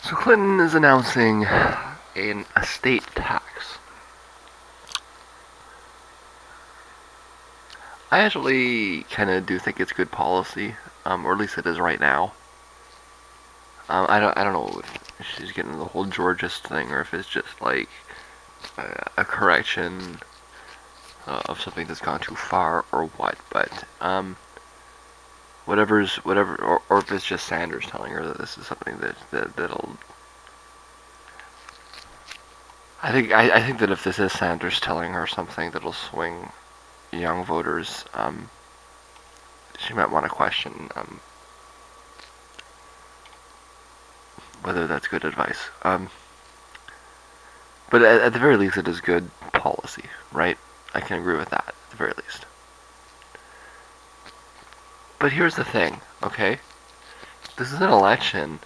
So Clinton is announcing an estate tax. I actually kind of do think it's good policy, or at least it is right now. I don't know if she's getting the whole Georgist thing, or if it's just like a correction of something that's gone too far, or what. But whatever, or if it's just Sanders telling her that this is something that'll. I think that if this is Sanders telling her something that'll swing young voters, she might want to question whether that's good advice. But at the very least, it is good policy, right? I can agree with that, at the very least. But here's the thing, okay? This is an election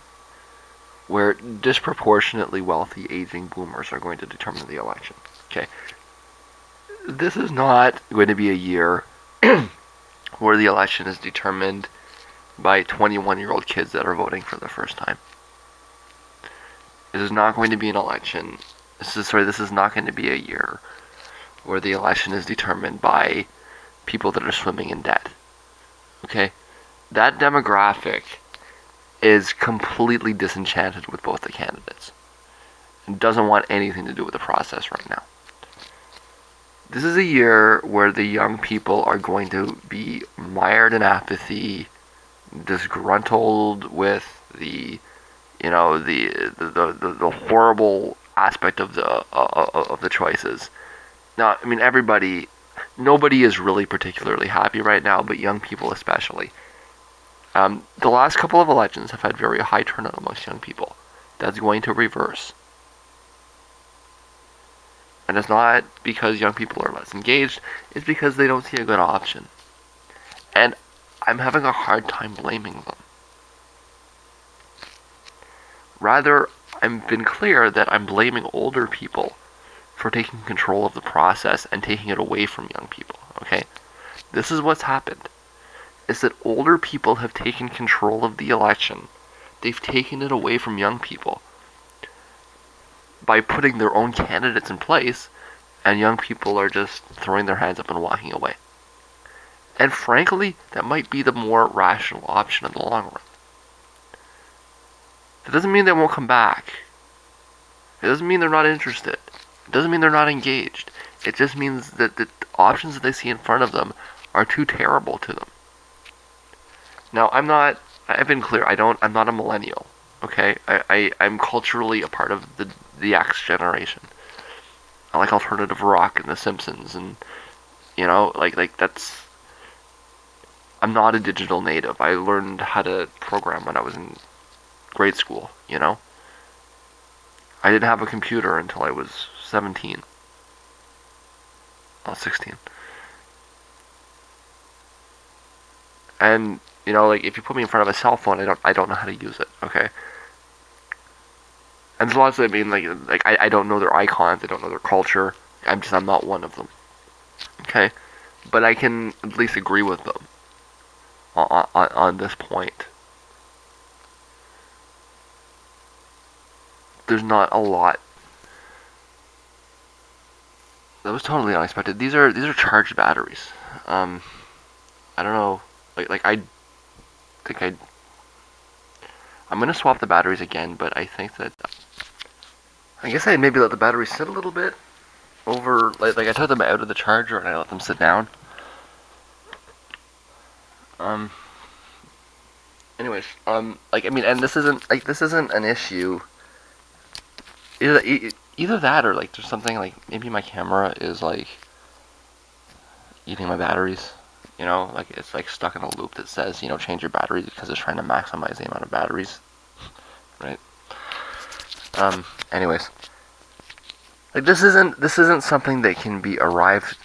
where disproportionately wealthy aging boomers are going to determine the election, okay? This is not going to be a year where the election is determined by 21-year-old kids that are voting for the first time. This is not going to be an election. This is not going to be a year where the election is determined by people that are swimming in debt. Okay? That demographic is completely disenchanted with both the candidates and doesn't want anything to do with the process right now. This is a year where the young people are going to be mired in apathy, disgruntled with the horrible aspect of the choices. Now, I mean, nobody is really particularly happy right now, but young people especially. The last couple of elections have had very high turnout amongst young people. That's going to reverse. And it's not because young people are less engaged, it's because they don't see a good option. And I'm having a hard time blaming them. Rather, I've been clear that I'm blaming older people for taking control of the process and taking it away from young people, okay? This is what's happened, is that older people have taken control of the election. They've taken it away from young people by putting their own candidates in place, and young people are just throwing their hands up and walking away. And frankly, that might be the more rational option in the long run. That doesn't mean they won't come back. It doesn't mean they're not interested. It doesn't mean they're not engaged. It just means that the options that they see in front of them are too terrible to them. Now, I've been clear, I'm not a millennial, okay? I'm culturally a part of the X generation. I like alternative rock and The Simpsons, and, like that's... I'm not a digital native. I learned how to program when I was in grade school, I didn't have a computer until I was 17. Well, 16. And, like, if you put me in front of a cell phone, I don't know how to use it, okay? And there's lots of, I don't know their icons, I don't know their culture, I'm not one of them, okay? But I can at least agree with them on this point. There's not a lot. That was totally unexpected. These are charged batteries. I don't know. I'm gonna swap the batteries again, but I think that I guess I maybe let the batteries sit a little bit over. Like I took them out of the charger and I let them sit down. Anyways, and this isn't an issue. Either that or there's something maybe my camera is eating my batteries. It's stuck in a loop that says change your batteries because it's trying to maximize the amount of batteries, right? Anyways, this isn't something that can be arrived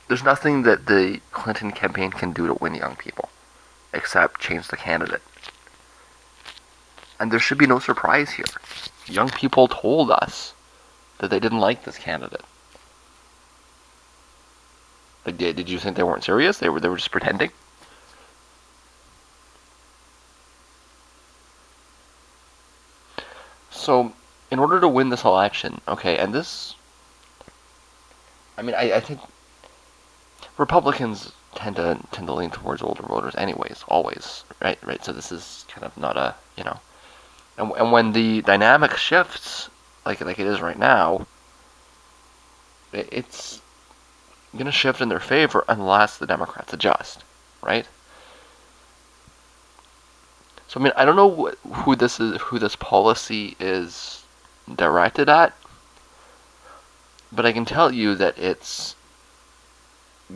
there's nothing that the Clinton campaign can do to win young people except change the candidate. And there should be no surprise here. Young people told us that they didn't like this candidate. Did you think they weren't serious? They were just pretending? So, in order to win this election, okay, and this, I think Republicans tend to lean towards older voters, anyways, always, right, right. So this is kind of not a, and when the dynamic shifts, like it is right now, it's going to shift in their favor unless the Democrats adjust, right? So I don't know who this policy is directed at, but I can tell you that it's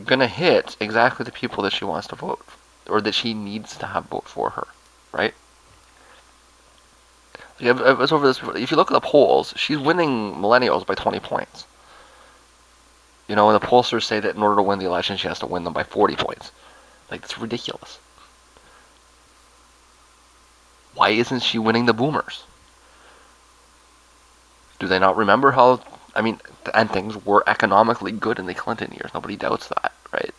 gonna hit exactly the people that she wants to vote, or that she needs to have vote for her, right? I was over this. If you look at the polls, she's winning millennials by 20 points. And the pollsters say that in order to win the election, she has to win them by 40 points. Like, that's ridiculous. Why isn't she winning the boomers? Do they not remember how? And things were economically good in the Clinton years. Nobody doubts that, right?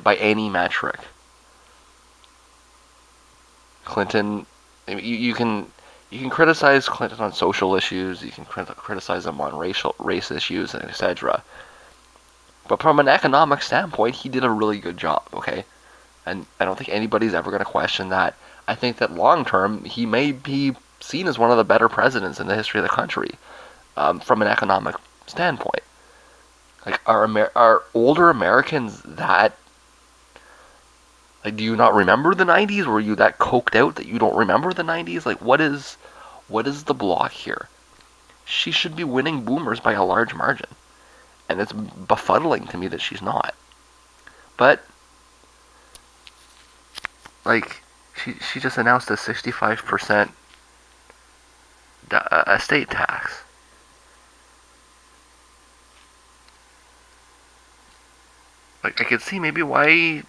By any metric. Clinton, you can criticize Clinton on social issues. You can criticize him on race issues, and etc. But from an economic standpoint, he did a really good job. Okay, and I don't think anybody's ever going to question that. I think that long term, he may be seen as one of the better presidents in the history of the country, from an economic standpoint. Like, are older Americans that? Like, do you not remember the 90s? Were you that coked out that you don't remember the 90s? Like, what is the block here? She should be winning boomers by a large margin. And it's befuddling to me that she's not. But, like, she just announced a 65% estate tax. Like, I could see maybe why,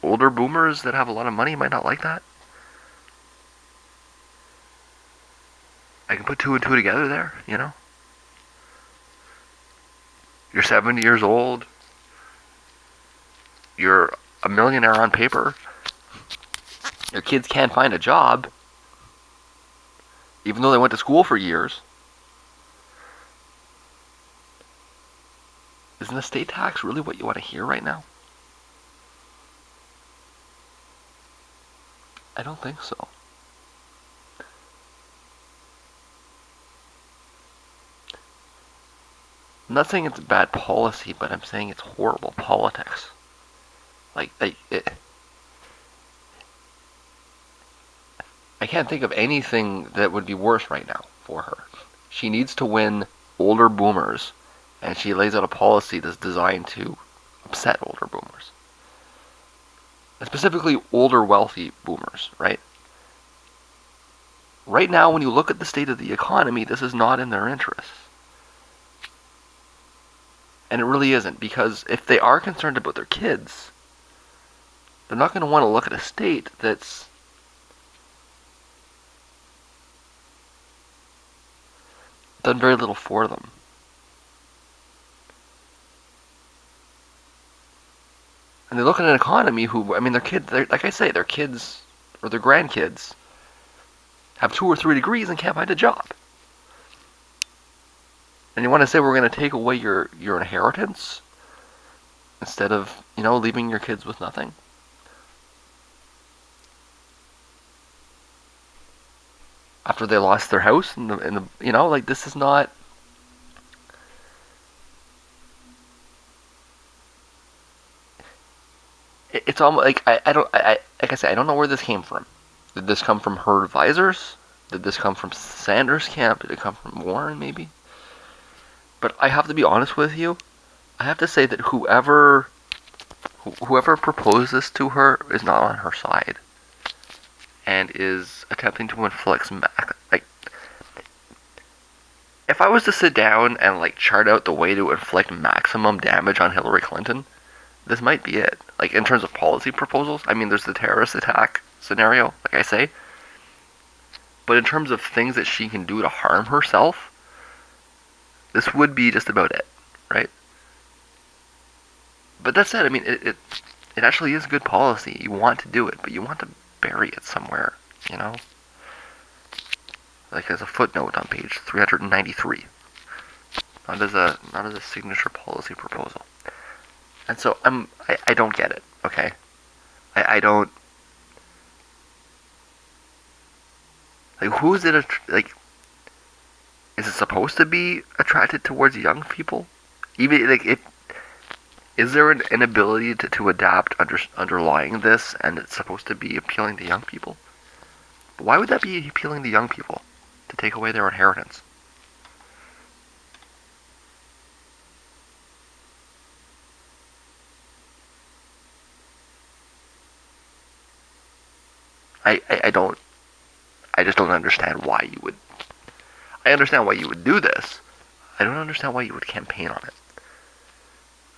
older boomers that have a lot of money might not like that. I can put two and two together there, You're 70 years old. You're a millionaire on paper. Your kids can't find a job, even though they went to school for years. Isn't the estate tax really what you want to hear right now? I don't think so. I'm not saying it's bad policy, but I'm saying it's horrible politics. Like, I can't think of anything that would be worse right now for her. She needs to win older boomers, and she lays out a policy that's designed to upset older boomers. And specifically, older wealthy boomers, right? Right now, when you look at the state of the economy, this is not in their interests. And it really isn't, because if they are concerned about their kids, they're not going to want to look at a state that's done very little for them. And they look at an economy their kids, like I say, their kids or their grandkids have 2 or 3 degrees and can't find a job. And you want to say we're going to take away your inheritance instead of, leaving your kids with nothing? After they lost their house and this is not. It's almost like I don't like I said, I don't know where this came from. Did this come from her advisors? Did this come from Sanders' camp? Did it come from Warren, maybe? But I have to be honest with you. I have to say that whoever proposed this to her is not on her side, and is attempting to inflict if I was to sit down and chart out the way to inflict maximum damage on Hillary Clinton, this might be it. Like, in terms of policy proposals, there's the terrorist attack scenario, like I say. But in terms of things that she can do to harm herself, this would be just about it, right? But that said, it actually is good policy. You want to do it, but you want to bury it somewhere, like as a footnote on page 393, not as a signature policy proposal. And so I don't get it. Okay, I don't like who is it like. Is it supposed to be attracted towards young people? Even like it, is there an inability to adapt underlying this, and it's supposed to be appealing to young people? Why would that be appealing to young people? To take away their inheritance? I don't. I just don't understand why you would. I understand why you would do this. I don't understand why you would campaign on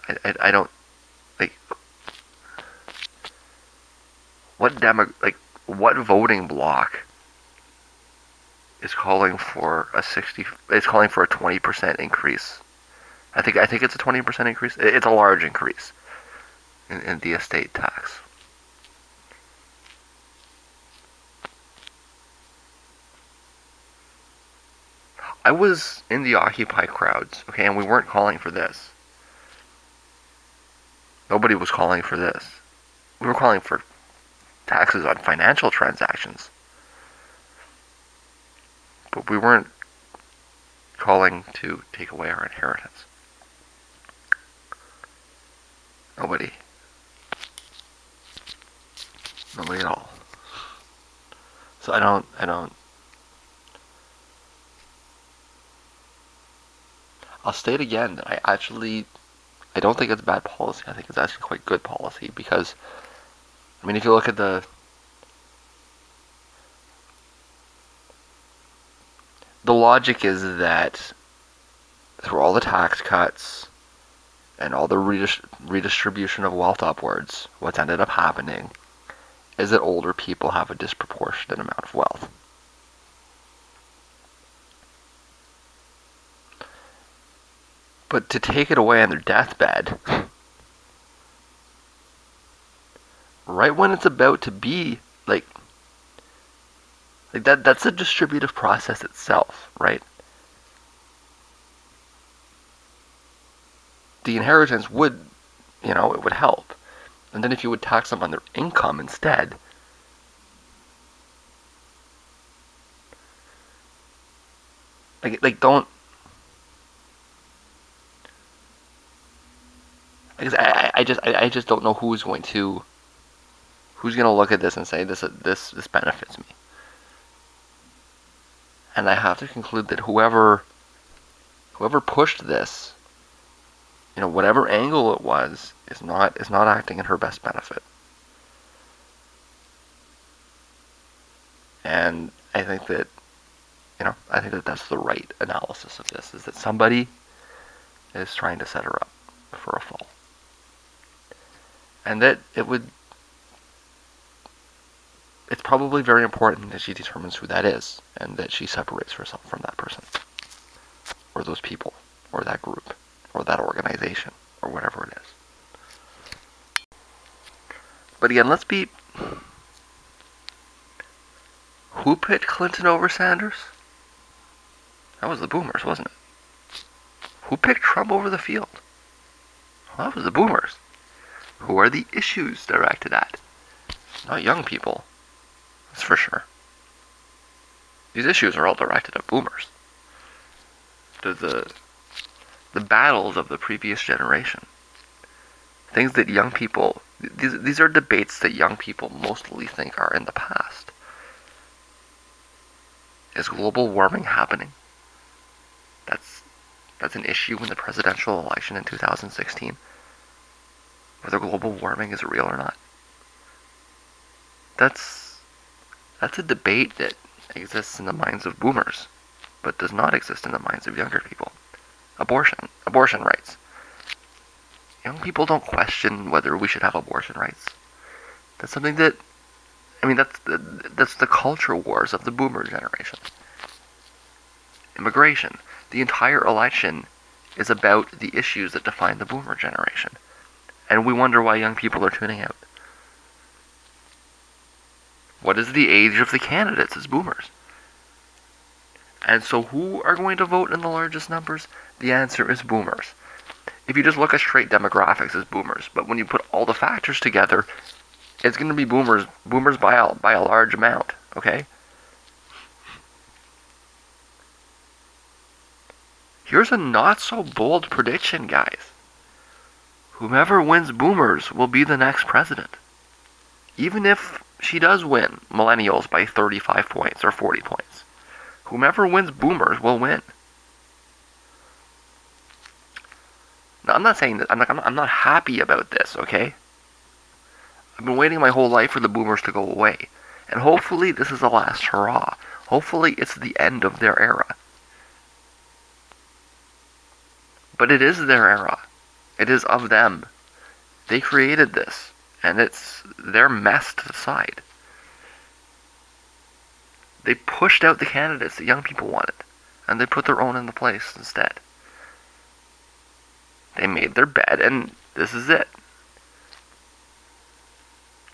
it. I don't like what voting bloc is calling for a 60. It's calling for a 20% increase. I think it's a 20% increase. It's a large increase in the estate tax. I was in the Occupy crowds, okay, and we weren't calling for this. Nobody was calling for this. We were calling for taxes on financial transactions. But we weren't calling to take away our inheritance. Nobody. Nobody at all. So I don't I'll state again that I don't think it's bad policy. I think it's actually quite good policy because, I mean, if you look at the logic is that through all the tax cuts and all the redistribution of wealth upwards, what's ended up happening is that older people have a disproportionate amount of wealth. But to take it away on their deathbed, right when it's about to be like that's a distributive process itself, right? The inheritance would, it would help. And then if you would tax them on their income instead, don't. I just don't know who's going to look at this and say this benefits me. And I have to conclude that whoever pushed this, whatever angle it was, is not acting in her best benefit. And I think that that's the right analysis of this, is that somebody is trying to set her up for a fall. And that it's probably very important that she determines who that is, and that she separates herself from that person, or those people, or that group, or that organization, or whatever it is. But again, who picked Clinton over Sanders? That was the boomers, wasn't it? Who picked Trump over the field? Well, that was the boomers. Who are the issues directed at? Not young people. That's for sure. These issues are all directed at boomers. The battles of the previous generation. Things that young people... These are debates that young people mostly think are in the past. Is global warming happening? That's an issue in the presidential election in 2016. Whether global warming is real or not. That's a debate that exists in the minds of boomers, but does not exist in the minds of younger people. Abortion rights. Young people don't question whether we should have abortion rights. That's something that, that's the culture wars of the boomer generation. Immigration. The entire election is about the issues that define the boomer generation. And we wonder why young people are tuning out. What is the age of the candidates as boomers? And so who are going to vote in the largest numbers? The answer is boomers. If you just look at straight demographics, it's boomers. But when you put all the factors together, it's going to be boomers by a large amount, okay? Here's a not so bold prediction, guys. Whomever wins boomers will be the next president. Even if she does win millennials by 35 points or 40 points. Whomever wins boomers will win. Now, I'm not saying that I'm not happy about this, okay? I've been waiting my whole life for the boomers to go away. And hopefully this is the last hurrah. Hopefully it's the end of their era. But it is their era. It is of them. They created this. And it's their mess to decide. They pushed out the candidates that young people wanted. And they put their own in the place instead. They made their bed, and this is it.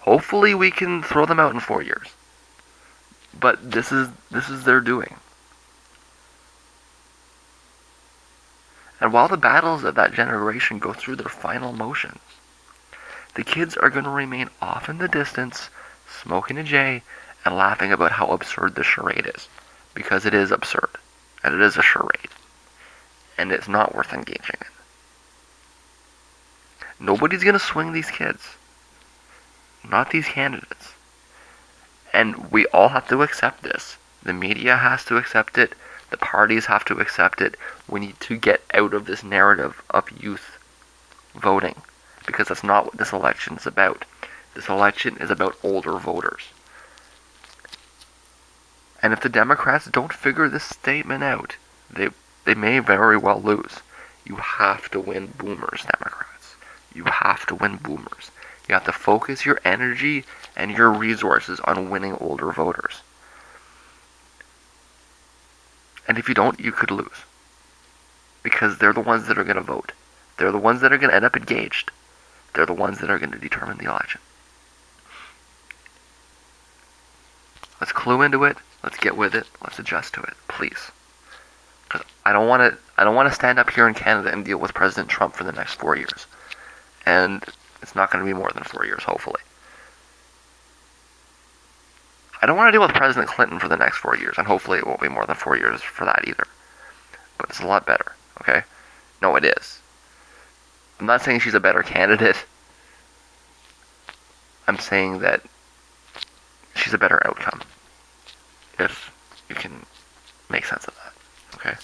Hopefully we can throw them out in 4 years. But this is their doing. And while the battles of that generation go through their final motions, the kids are going to remain off in the distance, smoking a J, and laughing about how absurd the charade is. Because it is absurd. And it is a charade. And it's not worth engaging in. Nobody's going to swing these kids. Not these candidates. And we all have to accept this. The media has to accept it. The parties have to accept it. We need to get out of this narrative of youth voting. Because that's not what this election is about. This election is about older voters. And if the Democrats don't figure this statement out, they may very well lose. You have to win boomers, Democrats. You have to win boomers. You have to focus your energy and your resources on winning older voters. And if you don't, you could lose. Because they're the ones that are going to vote. They're the ones that are going to end up engaged. They're the ones that are going to determine the election. Let's clue into it. Let's get with it. Let's adjust to it, please. Because I don't want to stand up here in Canada and deal with President Trump for the next 4 years. And it's not going to be more than 4 years, hopefully. I don't want to deal with President Clinton for the next 4 years, and hopefully it won't be more than 4 years for that either. But it's a lot better, okay? No, it is. I'm not saying she's a better candidate. I'm saying that she's a better outcome. If you can make sense of that, okay?